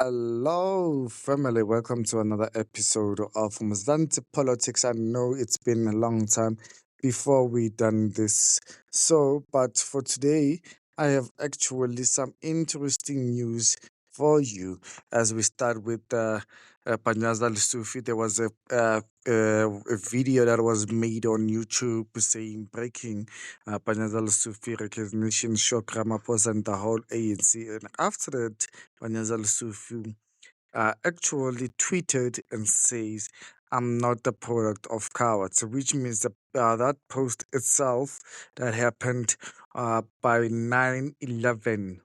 Hello, family. Welcome to another episode of Kzn Politics. I know it's been a long time before we done this. But for today, I have actually some interesting news for you. As we start with Panyaza Sufi, there was a video that was made on YouTube saying breaking Panyaza Sufi recognition shock Ramaphosa and the whole ANC. And after that, Panyaza Sufi actually tweeted and says, I'm not the product of cowards, which means that post itself that happened by 9/11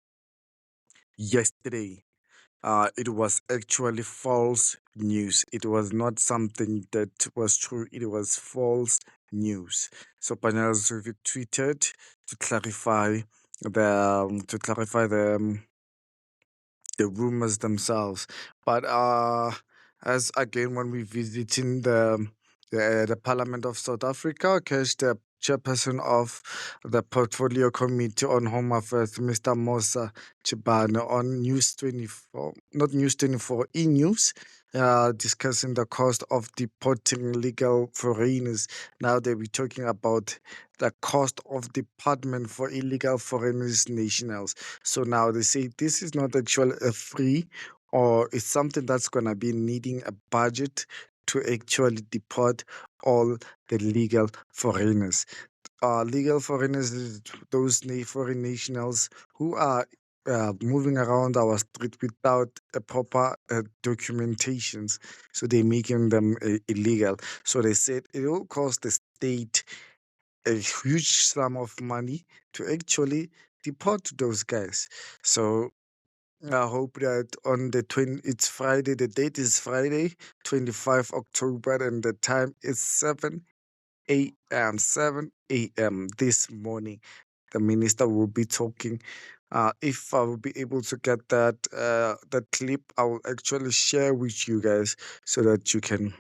yesterday. It was actually false news. It was not something that was true. It was false news. So Panyaza tweeted to clarify the rumors themselves. But as again, when we visiting the Parliament of South Africa, Cash, the chairperson of the Portfolio Committee on Home Affairs, Mr. Mosa Chibane, on News 24, not News 24, E News, discussing the cost of deporting legal foreigners. Now they be talking about the cost of department for illegal foreigners nationals. So now they say this is not actually a free, or it's something that's going to be needing a budget to actually deport all the legal foreigners. Legal foreigners is those foreign nationals who are moving around our street without a proper documentations. So they're making them illegal. So they said it will cost the state a huge sum of money to actually deport those guys. So I hope that on the 20, it's Friday, the date is Friday, 25 October, and the time is 7 a.m. 7 a.m. this morning. The minister will be talking. If I will be able to get that clip, I will actually share with you guys so that you can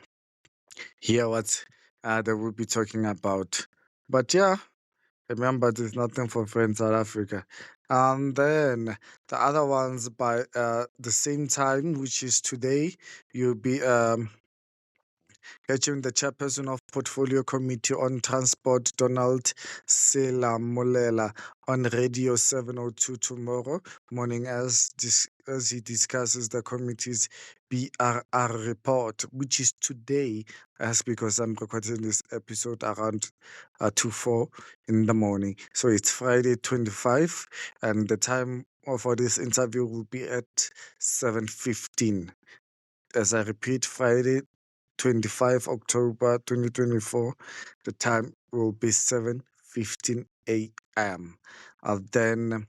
hear what they will be talking about. But yeah, remember, there's nothing for free in South Africa. And then the other ones by the same time, which is today, you'll be catching the chairperson of Portfolio Committee on Transport, Donald Sela Molela, on Radio 702 tomorrow morning as he discusses the committee's BRR report, which is today, as because I'm recording this episode around 2 4 in the morning. So it's Friday 25, and the time for this interview will be at 7:15. As I repeat, Friday 25 October 2024. The time will be 7:15 a.m. Then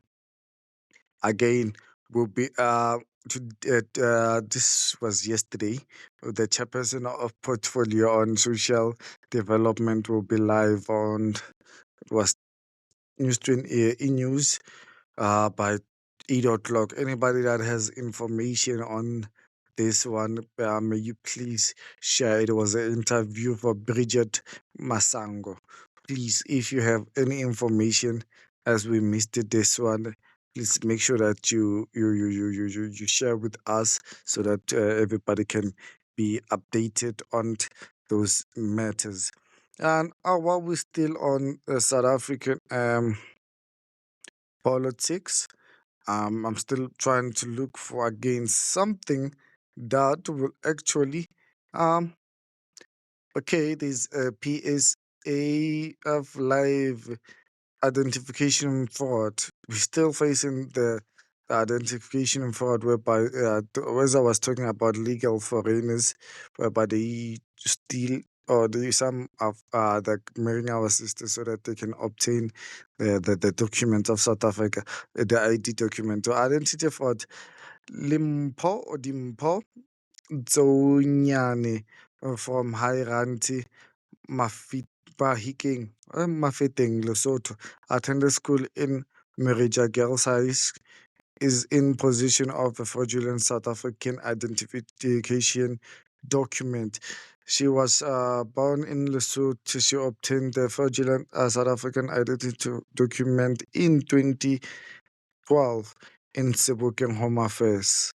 again will be this was yesterday. The chairperson of Portfolio on Social Development will be live on, it was News 20, E News by 8 o'clock. Anybody that has information on this one, may you please share. It was an interview for Bridget Masango. Please, if you have any information, as we missed it, this one, please make sure that you share with us so that everybody can be updated on those matters. And while we're still on South African politics, I'm still trying to look for again something that will actually um okay, there's a PSA of live identification fraud. We're still facing the identification fraud whereby as I was talking about legal foreigners, whereby they steal or they some of the marrying our sisters so that they can obtain the document of South Africa, the ID document. To identity fraud, Limpo or Dimpo Zonyane from High Ranti Mahikeng, Mafeteng, Lesotho, attended school in Merija Girls High, is in possession of a fraudulent South African identification document. She was born in Lesotho. She obtained the fraudulent South African identity document in 2012 in Sebokeng Home Affairs.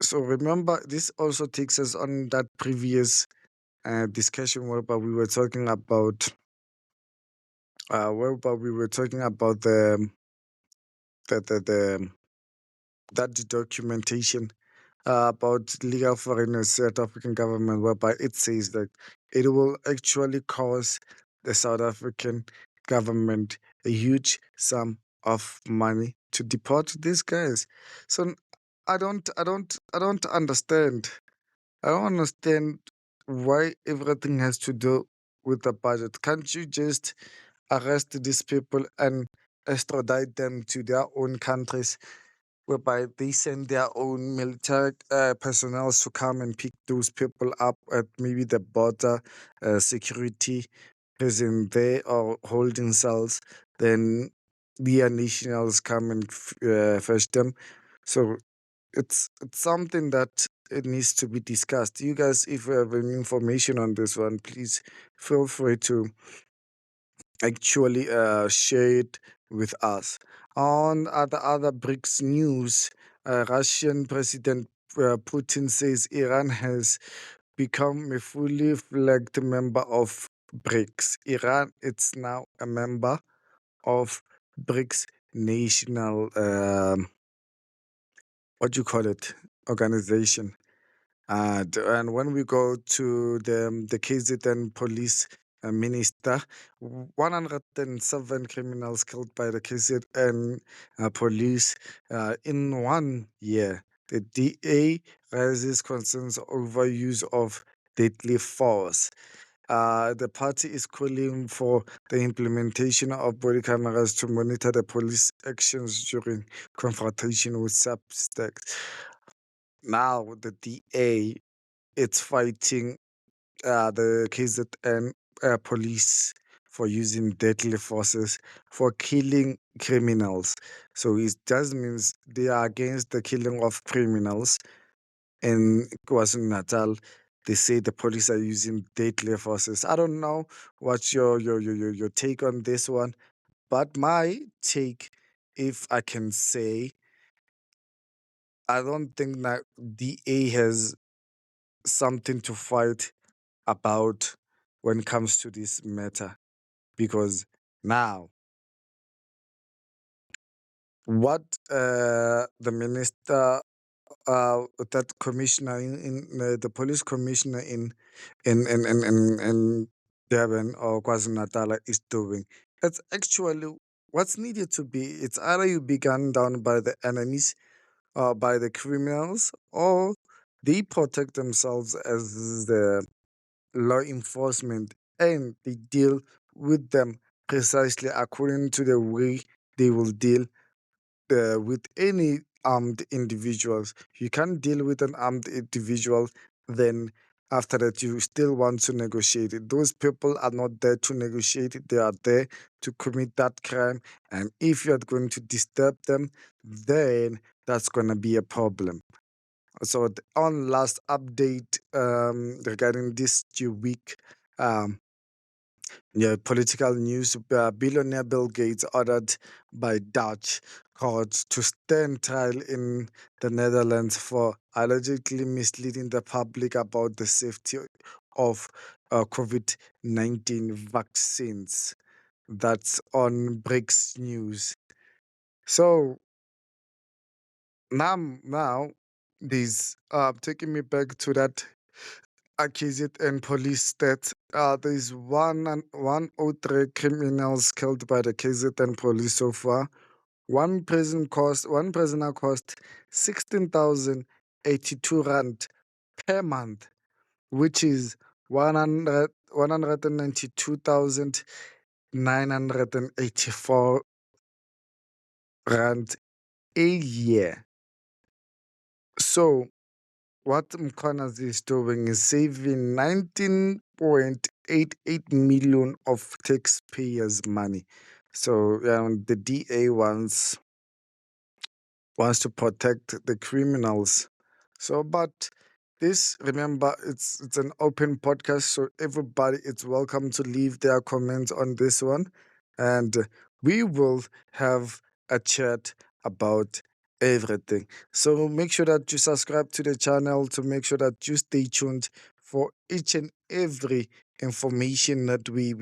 So remember, this also takes us on that previous discussion whereby we were talking about the that documentation about legal foreigners, South African government, whereby it says that it will actually cost the South African government a huge sum of money to deport these guys. So I don't understand. I don't understand why everything has to do with the budget. Can't you just arrest these people and extradite them to their own countries, whereby they send their own military personnel to come and pick those people up at maybe the border security prison there or holding cells? Then their nationals come and fetch them. So it's something that it needs to be discussed. You guys, if you have any information on this one, please feel free to actually share it with us. On the other BRICS news, Russian President Putin says Iran has become a fully flagged member of BRICS. Iran, it's now a member of BRICS national, what do you call it, organization. And when we go to the KZN police minister, 107 criminals killed by the KZN police in 1 year. The DA raises concerns over use of deadly force. The party is calling for the implementation of body cameras to monitor the police actions during confrontation with suspects. Now, the DA it's fighting the KZN police for using deadly forces for killing criminals. So it does means they are against the killing of criminals. In KwaZulu Natal, they say the police are using deadly forces. I don't know what's your take on this one, but my take, if I can say, I don't think that DA has something to fight about when it comes to this matter, because now what the minister that commissioner in the police commissioner in Durban or KwaZulu-Natal is doing, it's actually what's needed to be. It's either you be gunned down by the enemies or by the criminals, or they protect themselves as the law enforcement and they deal with them precisely according to the way they will deal with any armed individuals. You can't deal with an armed individual, then after that you still want to negotiate it. Those people are not there to negotiate it, they are there to commit that crime. And if you're going to disturb them, then that's going to be a problem. So, on last update regarding this week, um, yeah, political news, billionaire Bill Gates ordered by Dutch courts to stand trial in the Netherlands for allegedly misleading the public about the safety of COVID-19 vaccines. That's on BRICS News. So now, this taking me back to that accused and police that there's 103 criminals killed by the KZN police so far. One prisoner cost 16,082 rand per month, which is 192,984 rand a year. So what Mkhwanazi is doing is saving 19.88 million of taxpayers' money. So the DA wants to protect the criminals. So, but this, remember, it's an open podcast, so everybody is welcome to leave their comments on this one, and we will have a chat about everything. So make sure that you subscribe to the channel to make sure that you stay tuned for each and every information that we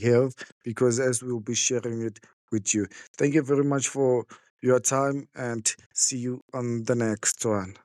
have, because as we'll be sharing it with you. Thank you very much for your time and see you on the next one.